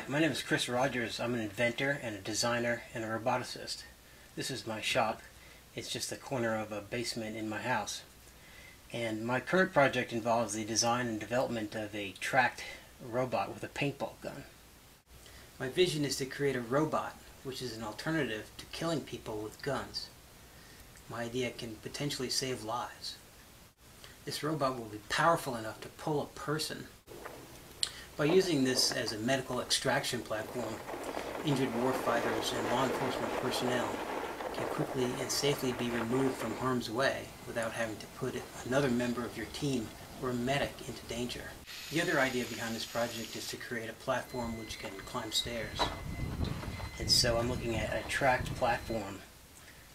my name is Chris Rogers. I'm an inventor and a designer and a roboticist. This is my shop. It's just the corner of a basement in my house. And my current project involves the design and development of a tracked robot with a paintball gun. My vision is to create a robot which is an alternative to killing people with guns. My idea can potentially save lives. This robot will be powerful enough to pull a person. By using this as a medical extraction platform, injured warfighters and law enforcement personnel can quickly and safely be removed from harm's way without having to put another member of your team or a medic into danger. The other idea behind this project is to create a platform which can climb stairs. And so I'm looking at a tracked platform.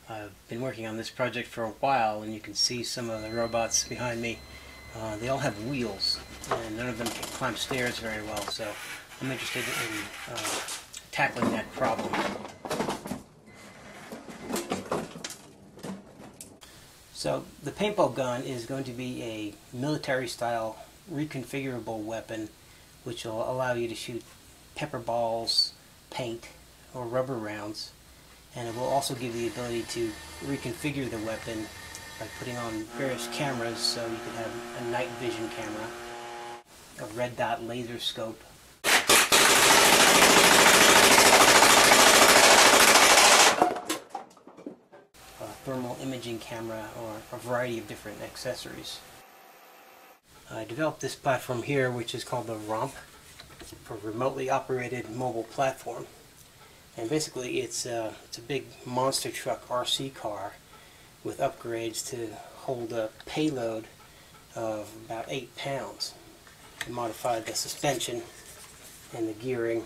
I've been working on this project for a while, and you can see some of the robots behind me. They all have wheels, and none of them can climb stairs very well, so I'm interested in tackling that problem. So the paintball gun is going to be a military-style reconfigurable weapon which will allow you to shoot pepper balls, paint, or rubber rounds, and it will also give you the ability to reconfigure the weapon by putting on various cameras, so you can have a night vision camera, a red dot laser scope, a thermal imaging camera, or a variety of different accessories. I developed this platform here, which is called the ROMP, for remotely operated mobile platform. And basically it's a big monster truck RC car with upgrades to hold a payload of about 8 pounds. I modified the suspension and the gearing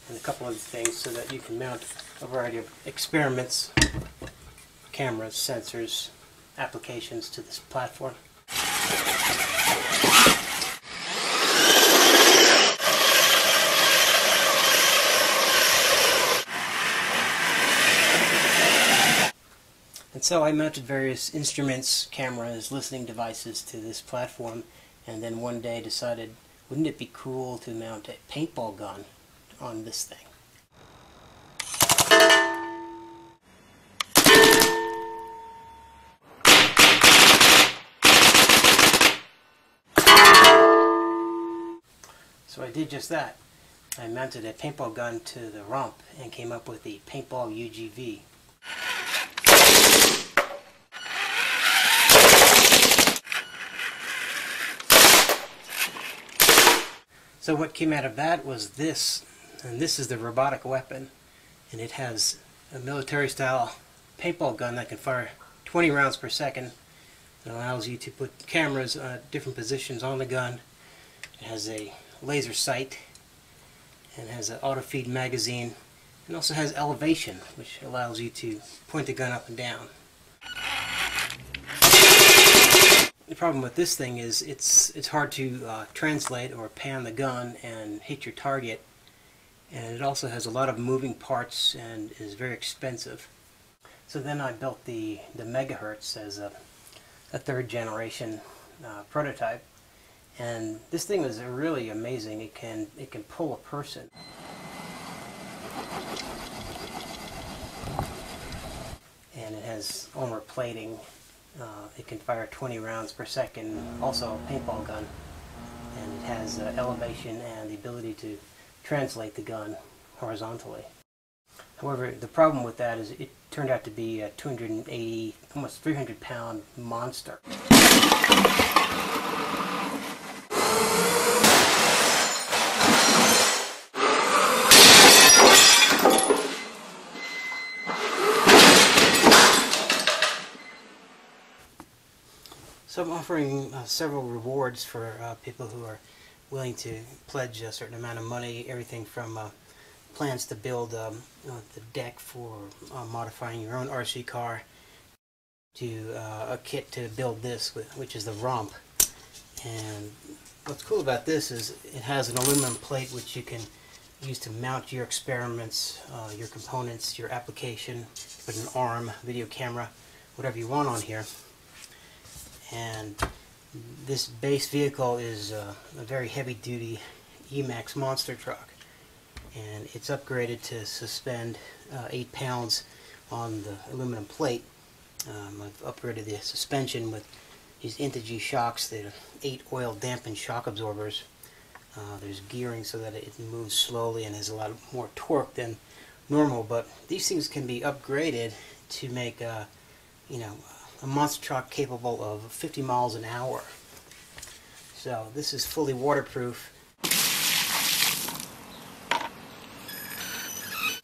and a couple other things so that you can mount a variety of experiments, cameras, sensors, applications to this platform. And so I mounted various instruments, cameras, listening devices to this platform, and then one day decided, wouldn't it be cool to mount a paintball gun on this thing? So I did just that. I mounted a paintball gun to the ROMP and came up with the paintball UGV. So what came out of that was this, and this is the robotic weapon, and it has a military-style paintball gun that can fire 20 rounds per second. It allows you to put cameras at different positions on the gun. It has a laser sight, and has an auto-feed magazine, and also has elevation, which allows you to point the gun up and down. The problem with this thing is it's hard to translate or pan the gun and hit your target, and it also has a lot of moving parts and is very expensive. So then I built the Megahertz as a third generation prototype, and this thing is really amazing. It can pull a person. And it has armor plating. It can fire 20 rounds per second, also a paintball gun, and it has elevation and the ability to translate the gun horizontally. However, the problem with that is it turned out to be a 280, almost 300-pound monster. So I'm offering several rewards for people who are willing to pledge a certain amount of money, everything from plans to build the deck for modifying your own RC car to a kit to build this, which is the ROMP. And what's cool about this is it has an aluminum plate which you can use to mount your experiments, your components, your application, put an arm, video camera, whatever you want on here. And this base vehicle is a very heavy-duty Emax monster truck. and it's upgraded to suspend 8 pounds on the aluminum plate. I've upgraded the suspension with these Integy shocks that are 8 oil dampened shock absorbers. There's gearing so that it moves slowly and has a lot more torque than normal, but these things can be upgraded to make a monster truck capable of 50 miles an hour. So this is fully waterproof.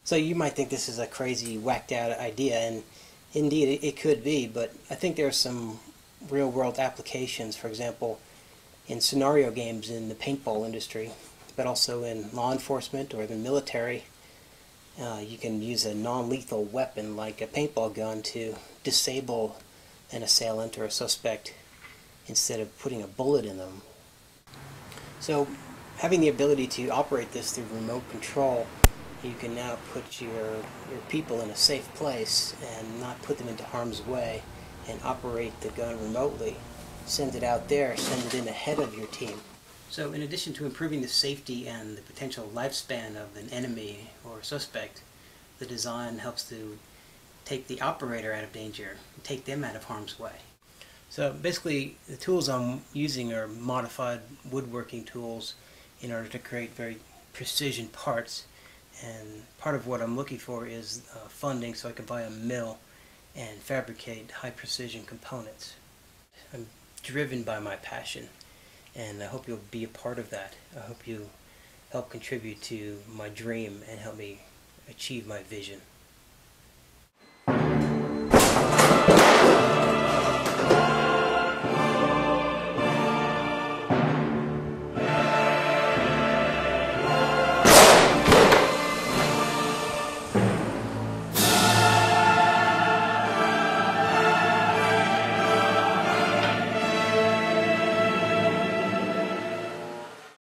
So you might think this is a crazy, whacked out idea, and indeed it could be, but I think there are some real world applications, for example, in scenario games in the paintball industry, but also in law enforcement or the military. You can use a non-lethal weapon like a paintball gun to disable an assailant or a suspect instead of putting a bullet in them. So having the ability to operate this through remote control, you can now put your people in a safe place and not put them into harm's way and operate the gun remotely. Send it out there, send it in ahead of your team. So in addition to improving the safety and the potential lifespan of an enemy or suspect, the design helps to take the operator out of danger, take them out of harm's way. So basically the tools I'm using are modified woodworking tools in order to create very precision parts, and part of what I'm looking for is funding so I can buy a mill and fabricate high precision components. I'm driven by my passion, and I hope you'll be a part of that. I hope you help contribute to my dream and help me achieve my vision.